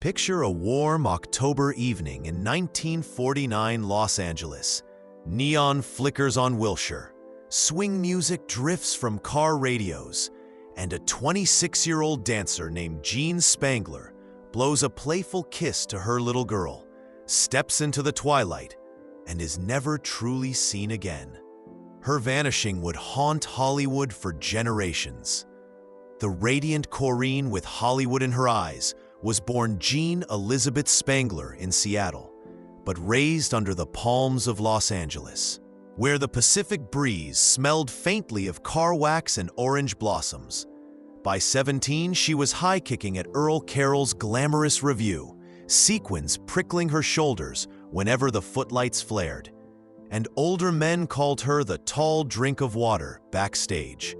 Picture a warm October evening in 1949 Los Angeles. Neon flickers on Wilshire, swing music drifts from car radios, and a 26-year-old dancer named Jean Spangler blows a playful kiss to her little girl, steps into the twilight, and is never truly seen again. Her vanishing would haunt Hollywood for generations. The radiant Corinne with Hollywood in her eyes was born Jean Elizabeth Spangler in Seattle, but raised under the palms of Los Angeles, where the Pacific breeze smelled faintly of car wax and orange blossoms. By 17, she was high-kicking at Earl Carroll's glamorous revue, sequins prickling her shoulders whenever the footlights flared, and older men called her the tall drink of water backstage.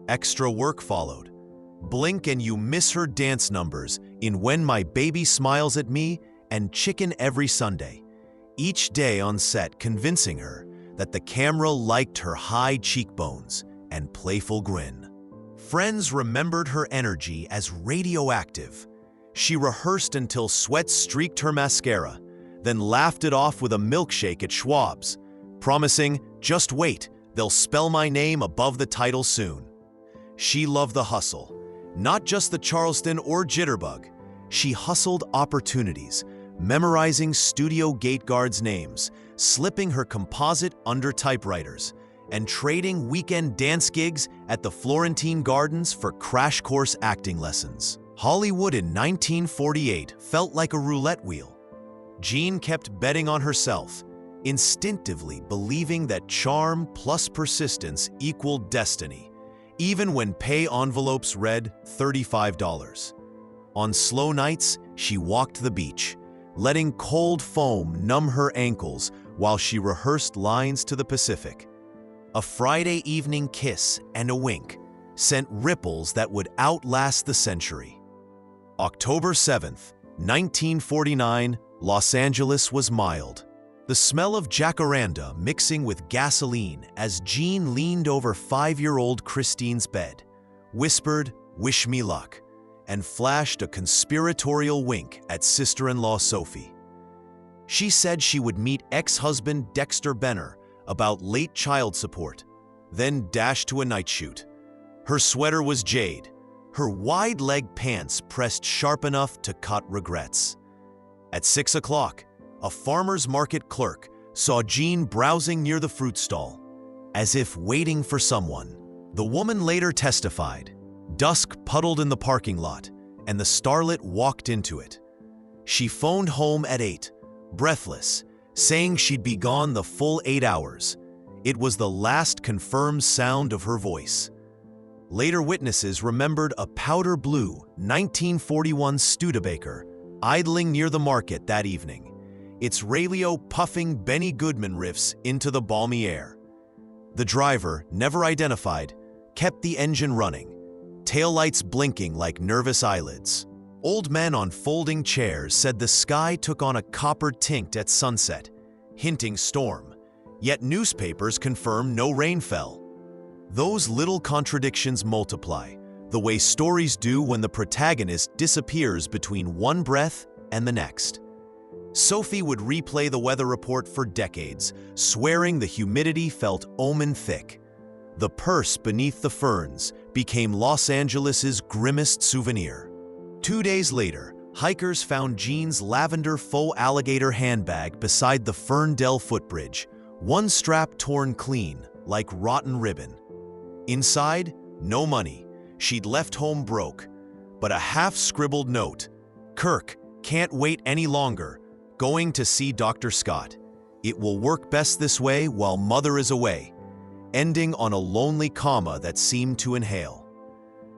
Extra work followed. Blink and you miss her dance numbers in When My Baby Smiles at Me and Chicken Every Sunday, each day on set convincing her that the camera liked her high cheekbones and playful grin. Friends remembered her energy as radioactive. She rehearsed until sweat streaked her mascara, then laughed it off with a milkshake at Schwab's, promising, "Just wait, they'll spell my name above the title soon." She loved the hustle, not just the Charleston or Jitterbug. She hustled opportunities, memorizing studio gate guards' names, slipping her composite under typewriters, and trading weekend dance gigs at the Florentine Gardens for crash course acting lessons. Hollywood in 1948 felt like a roulette wheel. Jean kept betting on herself, instinctively believing that charm plus persistence equaled destiny, even when pay envelopes read $35. On slow nights, she walked the beach, letting cold foam numb her ankles while she rehearsed lines to the Pacific. A Friday evening kiss and a wink sent ripples that would outlast the century. October 7th, 1949, Los Angeles was mild. The smell of jacaranda mixing with gasoline as Jean leaned over 5-year-old Christine's bed, whispered, "Wish me luck," and flashed a conspiratorial wink at sister-in-law Sophie. She said she would meet ex-husband Dexter Benner about late child support, then dashed to a night shoot. Her sweater was jade, her wide-leg pants pressed sharp enough to cut regrets. At 6 o'clock, a farmer's market clerk saw Jean browsing near the fruit stall, as if waiting for someone. The woman later testified. Dusk puddled in the parking lot, and the starlet walked into it. She phoned home at 8, breathless, saying she'd be gone the full 8 hours. It was the last confirmed sound of her voice. Later witnesses remembered a powder blue 1941 Studebaker idling near the market that evening, its radio puffing Benny Goodman riffs into the balmy air. The driver, never identified, kept the engine running, taillights blinking like nervous eyelids. Old men on folding chairs said the sky took on a copper tint at sunset, hinting storm, yet newspapers confirmed no rain fell. Those little contradictions multiply, the way stories do when the protagonist disappears between one breath and the next. Sophie would replay the weather report for decades, swearing the humidity felt omen-thick. The purse beneath the ferns became Los Angeles's grimmest souvenir. 2 days later, hikers found Jean's lavender faux alligator handbag beside the Ferndale footbridge, one strap torn clean, like rotten ribbon. Inside, no money. She'd left home broke, but a half-scribbled note. "Kirk, can't wait any longer. Going to see Dr. Scott. It will work best this way while Mother is away," ending on a lonely comma that seemed to inhale.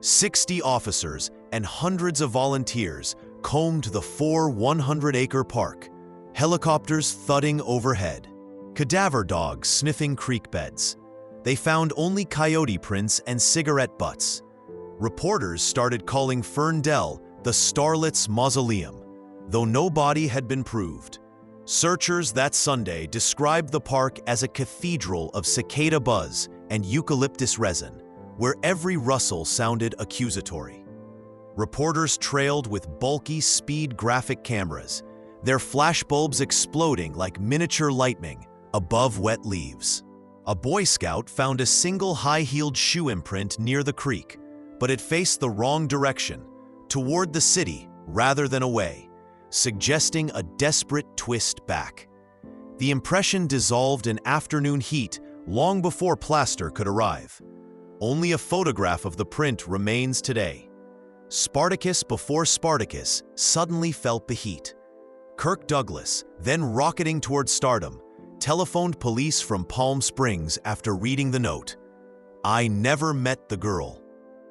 60 officers and hundreds of volunteers combed the 100-acre park, helicopters thudding overhead, cadaver dogs sniffing creek beds. They found only coyote prints and cigarette butts. Reporters started calling Ferndale the Starlet's Mausoleum, though no body had been proved. Searchers that Sunday described the park as a cathedral of cicada buzz and eucalyptus resin, where every rustle sounded accusatory. Reporters trailed with bulky speed graphic cameras, their flashbulbs exploding like miniature lightning above wet leaves. A Boy Scout found a single high-heeled shoe imprint near the creek, but it faced the wrong direction, toward the city rather than away, suggesting a desperate twist back. The impression dissolved in afternoon heat long before plaster could arrive. Only a photograph of the print remains today. Spartacus before Spartacus suddenly felt the heat. Kirk Douglas, then rocketing toward stardom, telephoned police from Palm Springs after reading the note. "I never met the girl,"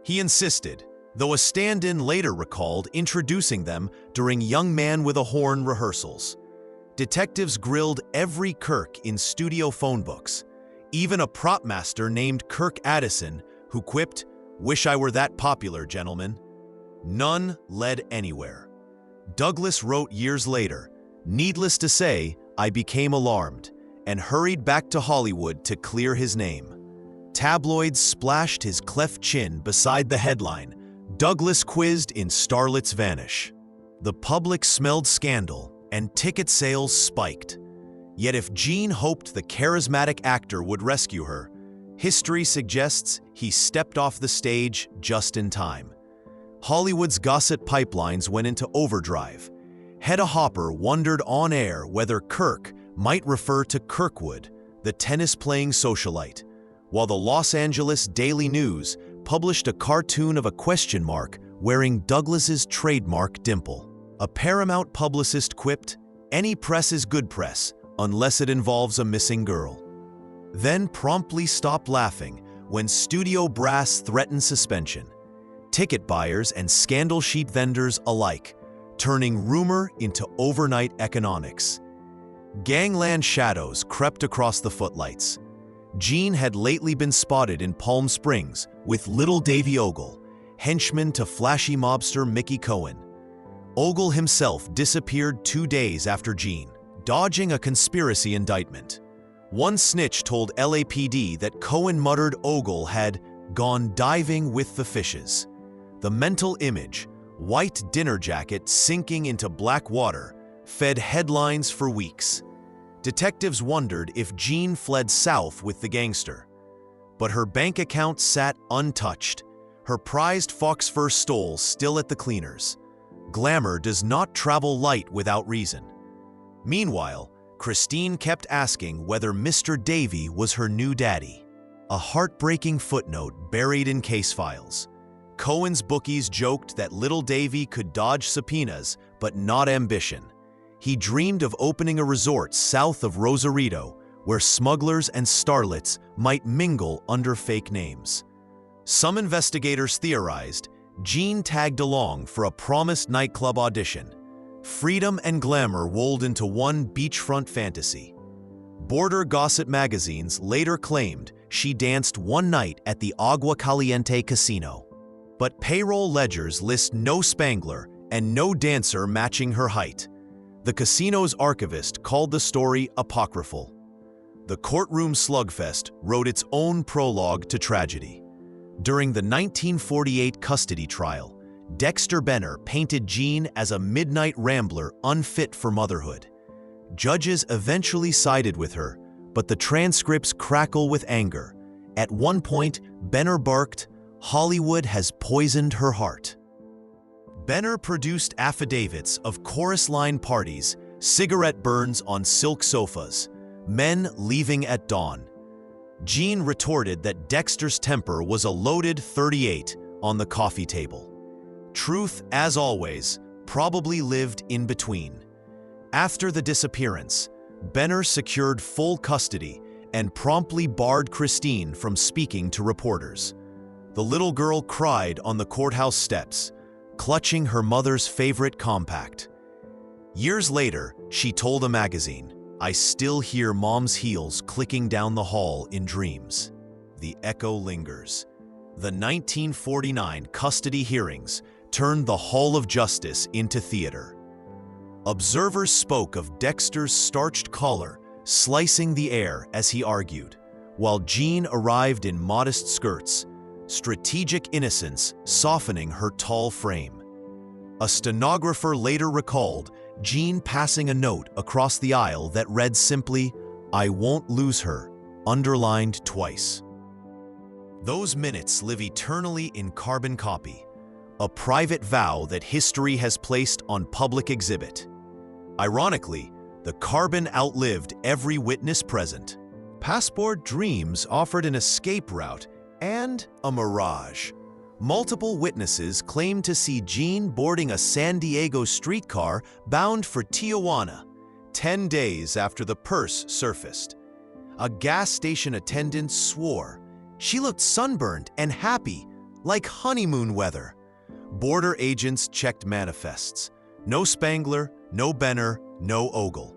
he insisted, though a stand-in later recalled introducing them during Young Man with a Horn rehearsals. Detectives grilled every Kirk in studio phone books, even a prop master named Kirk Addison, who quipped, "Wish I were that popular, gentlemen." None led anywhere. Douglas wrote years later, "Needless to say, I became alarmed and hurried back to Hollywood to clear his name." Tabloids splashed his cleft chin beside the headline, "Douglas quizzed in Starlet's Vanish." The public smelled scandal and ticket sales spiked. Yet if Gene hoped the charismatic actor would rescue her, history suggests he stepped off the stage just in time. Hollywood's gossip pipelines went into overdrive. Hedda Hopper wondered on air whether Kirk might refer to Kirkwood, the tennis-playing socialite, while the Los Angeles Daily News published a cartoon of a question mark wearing Douglas's trademark dimple. A Paramount publicist quipped, "Any press is good press, unless it involves a missing girl." Then promptly stopped laughing when studio brass threatened suspension. Ticket buyers and scandal sheet vendors alike, turning rumor into overnight economics. Gangland shadows crept across the footlights. Gene had lately been spotted in Palm Springs with little Davy Ogle, henchman to flashy mobster Mickey Cohen. Ogle himself disappeared 2 days after Gene, dodging a conspiracy indictment. One snitch told LAPD that Cohen muttered Ogle had gone diving with the fishes. The mental image, white dinner jacket sinking into black water, fed headlines for weeks. Detectives wondered if Jean fled south with the gangster. But her bank account sat untouched, her prized fox fur stole still at the cleaners. Glamour does not travel light without reason. Meanwhile, Christine kept asking whether Mr. Davy was her new daddy. A heartbreaking footnote buried in case files. Cohen's bookies joked that little Davy could dodge subpoenas, but not ambition. He dreamed of opening a resort south of Rosarito, where smugglers and starlets might mingle under fake names. Some investigators theorized Gene tagged along for a promised nightclub audition. Freedom and glamour rolled into one beachfront fantasy. Border gossip magazines later claimed she danced one night at the Agua Caliente casino. But payroll ledgers list no Spangler and no dancer matching her height. The casino's archivist called the story apocryphal. The courtroom slugfest wrote its own prologue to tragedy. During the 1948 custody trial, Dexter Benner painted Gene as a midnight rambler unfit for motherhood. Judges eventually sided with her, but the transcripts crackle with anger. At one point, Benner barked, "Hollywood has poisoned her heart." Benner produced affidavits of chorus line parties, cigarette burns on silk sofas, men leaving at dawn. Gene retorted that Dexter's temper was a loaded .38 on the coffee table. Truth, as always, probably lived in between. After the disappearance, Benner secured full custody and promptly barred Christine from speaking to reporters. The little girl cried on the courthouse steps, clutching her mother's favorite compact. Years later, she told a magazine, "I still hear Mom's heels clicking down the hall in dreams." The echo lingers. The 1949 custody hearings turned the Hall of Justice into theater. Observers spoke of Dexter's starched collar slicing the air as he argued, while Gene arrived in modest skirts, strategic innocence softening her tall frame. A stenographer later recalled Jean passing a note across the aisle that read simply, "I won't lose her," underlined twice. Those minutes live eternally in carbon copy, a private vow that history has placed on public exhibit. Ironically, the carbon outlived every witness present. Passport dreams offered an escape route and a mirage. Multiple witnesses claimed to see Jean boarding a San Diego streetcar bound for Tijuana 10 days after the purse surfaced. A gas station attendant swore she looked sunburned and happy, like honeymoon weather. Border agents checked manifests. No Spangler, no Benner, no Ogle.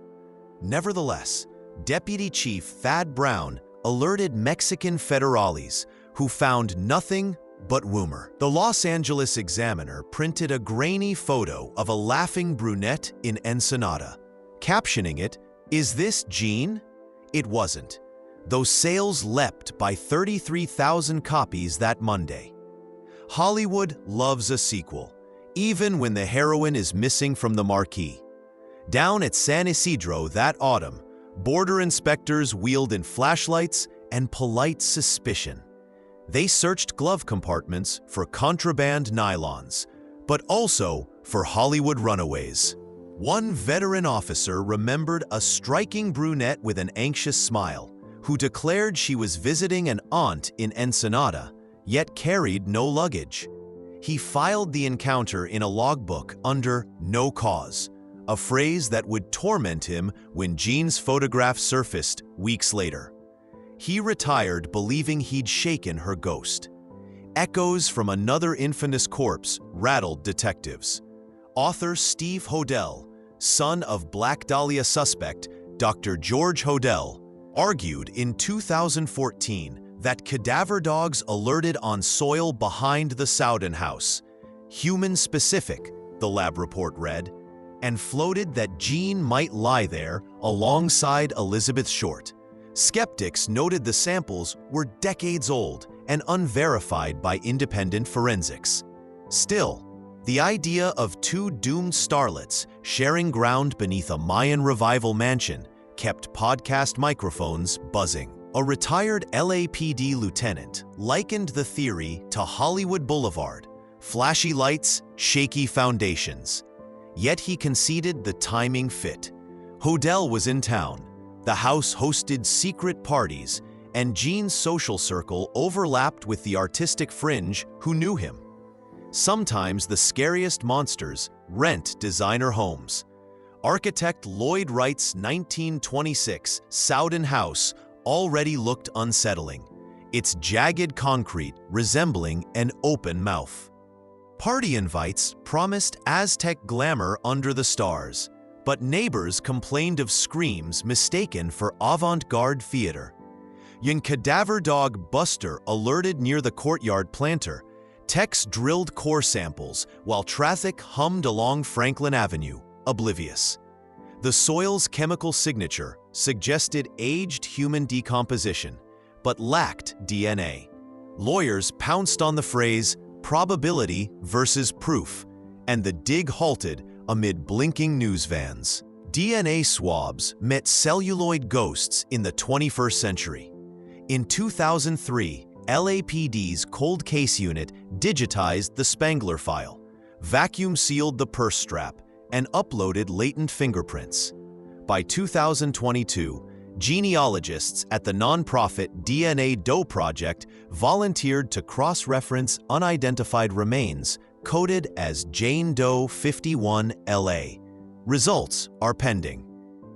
Nevertheless, Deputy Chief Thad Brown alerted Mexican federales, who found nothing but rumor. The Los Angeles Examiner printed a grainy photo of a laughing brunette in Ensenada, captioning it, "Is this Jean?" It wasn't, though sales leapt by 33,000 copies that Monday. Hollywood loves a sequel, even when the heroine is missing from the marquee. Down at San Isidro that autumn, border inspectors wheeled in flashlights and polite suspicion. They searched glove compartments for contraband nylons, but also for Hollywood runaways. One veteran officer remembered a striking brunette with an anxious smile, who declared she was visiting an aunt in Ensenada, yet carried no luggage. He filed the encounter in a logbook under "no cause," a phrase that would torment him when Jean's photograph surfaced weeks later. He retired believing he'd shaken her ghost. Echoes from another infamous corpse rattled detectives. Author Steve Hodel, son of Black Dahlia suspect Dr. George Hodel, argued in 2014 that cadaver dogs alerted on soil behind the Sowden house, human-specific, the lab report read, and floated that Jean might lie there alongside Elizabeth Short. Skeptics noted the samples were decades old and unverified by independent forensics. Still, the idea of two doomed starlets sharing ground beneath a Mayan revival mansion kept podcast microphones buzzing. A retired LAPD lieutenant likened the theory to Hollywood Boulevard, flashy lights, shaky foundations. Yet he conceded the timing fit. Hodel was in town. The house hosted secret parties, and Jean's social circle overlapped with the artistic fringe who knew him. Sometimes the scariest monsters rent designer homes. Architect Lloyd Wright's 1926 Sowden house already looked unsettling, its jagged concrete resembling an open mouth. Party invites promised Aztec glamour under the stars, but neighbors complained of screams mistaken for avant-garde theater. Young cadaver dog Buster alerted near the courtyard planter. Techs drilled core samples while traffic hummed along Franklin Avenue, oblivious. The soil's chemical signature suggested aged human decomposition, but lacked DNA. Lawyers pounced on the phrase probability versus proof, and the dig halted amid blinking news vans. DNA swabs met celluloid ghosts in the 21st century. In 2003, LAPD's cold case unit digitized the Spangler file, vacuum-sealed the purse strap, and uploaded latent fingerprints. By 2022, genealogists at the nonprofit DNA Doe Project volunteered to cross-reference unidentified remains coded as Jane Doe 51 LA. Results are pending.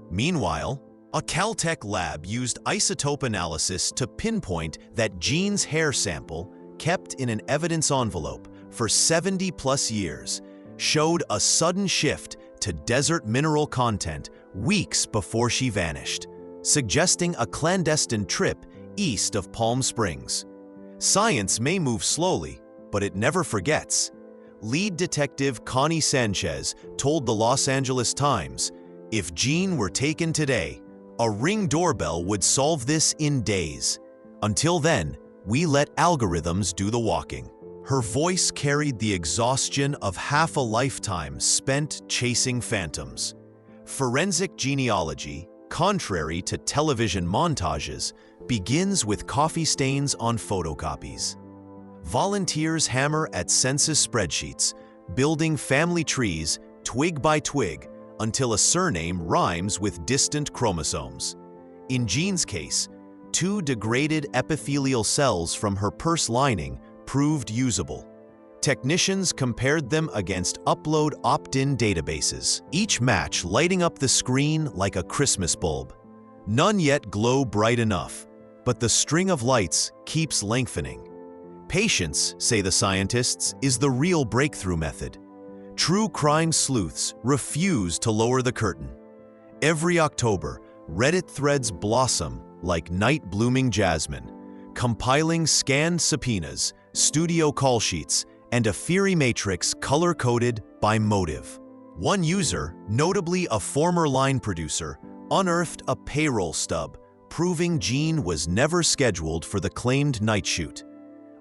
Meanwhile, a Caltech lab used isotope analysis to pinpoint that Jean's hair sample, kept in an evidence envelope for 70+ years, showed a sudden shift to desert mineral content weeks before she vanished, suggesting a clandestine trip east of Palm Springs. Science may move slowly, but it never forgets. Lead detective Connie Sanchez told the Los Angeles Times, "If Jean were taken today, a Ring doorbell would solve this in days. Until then, We let algorithms do the walking. Her voice carried the exhaustion of half a lifetime spent chasing phantoms. Forensic genealogy, contrary to television montages, begins with coffee stains on photocopies. Volunteers hammer at census spreadsheets, building family trees twig by twig until a surname rhymes with distant chromosomes. In Jean's case, 2 degraded epithelial cells from her purse lining proved usable. Technicians compared them against upload opt-in databases, each match lighting up the screen like a Christmas bulb. None yet glow bright enough, but the string of lights keeps lengthening. Patience, say the scientists, is the real breakthrough method. True crime sleuths refuse to lower the curtain. Every October, Reddit threads blossom like night-blooming jasmine, compiling scanned subpoenas, studio call sheets, and a fiery matrix color-coded by motive. One user, notably a former line producer, unearthed a payroll stub, proving Jean was never scheduled for the claimed night shoot.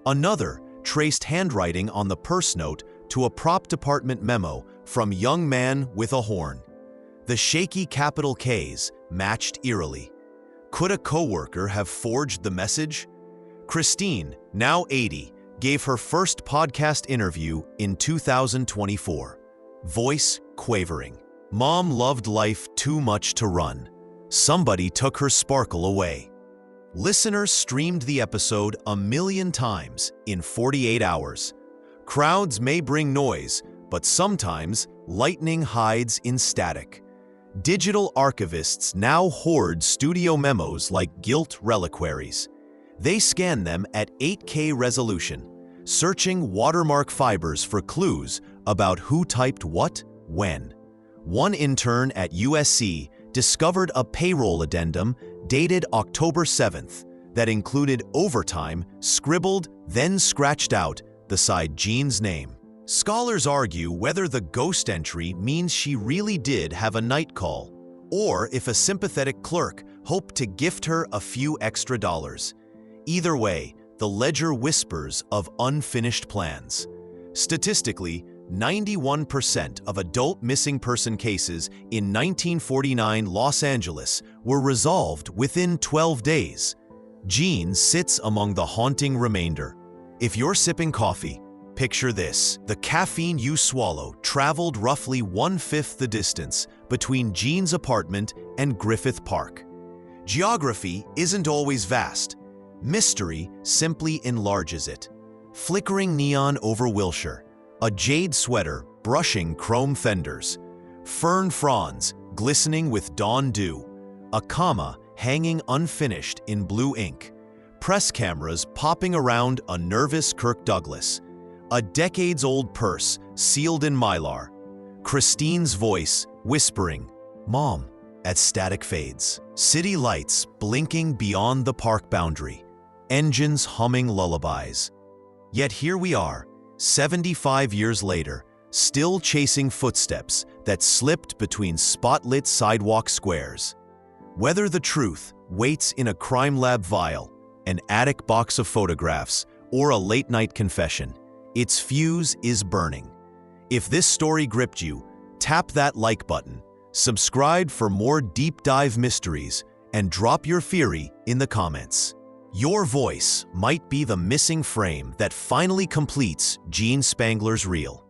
Another traced handwriting on the purse note to a prop department memo from young man with a horn. The shaky capital Ks matched eerily. Could a coworker have forged the message? Christine, now 80, gave her first podcast interview in 2024. Voice quavering. Mom loved life too much to run. Somebody took her sparkle away. Listeners streamed the episode 1 million times in 48 hours. Crowds may bring noise, but sometimes lightning hides in static. Digital archivists now hoard studio memos like gilt reliquaries. They scan them at 8K resolution, searching watermark fibers for clues about who typed what, when. One intern at USC discovered a payroll addendum dated October 7th that included overtime scribbled, then scratched out beside Jean's name. Scholars argue whether the ghost entry means she really did have a night call, or if a sympathetic clerk hoped to gift her a few extra dollars. Either way, the ledger whispers of unfinished plans. Statistically, 91% of adult missing person cases in 1949 Los Angeles were resolved within 12 days. Jean sits among the haunting remainder. If you're sipping coffee, picture this. The caffeine you swallow traveled roughly 1/5 the distance between Jean's apartment and Griffith Park. Geography isn't always vast. Mystery simply enlarges it. Flickering neon over Wilshire, a jade sweater brushing chrome fenders, fern fronds glistening with dawn dew, a comma hanging unfinished in blue ink, press cameras popping around a nervous Kirk Douglas, a decades-old purse sealed in mylar, Christine's voice whispering, "Mom," as static fades, city lights blinking beyond the park boundary, engines humming lullabies. Yet here we are, 75 years later, still chasing footsteps that slipped between spotlit sidewalk squares. Whether the truth waits in a crime lab vial, an attic box of photographs, or a late-night confession, its fuse is burning. If this story gripped you, tap that like button, subscribe for more deep-dive mysteries, and drop your theory in the comments. Your voice might be the missing frame that finally completes Jean Spangler's reel.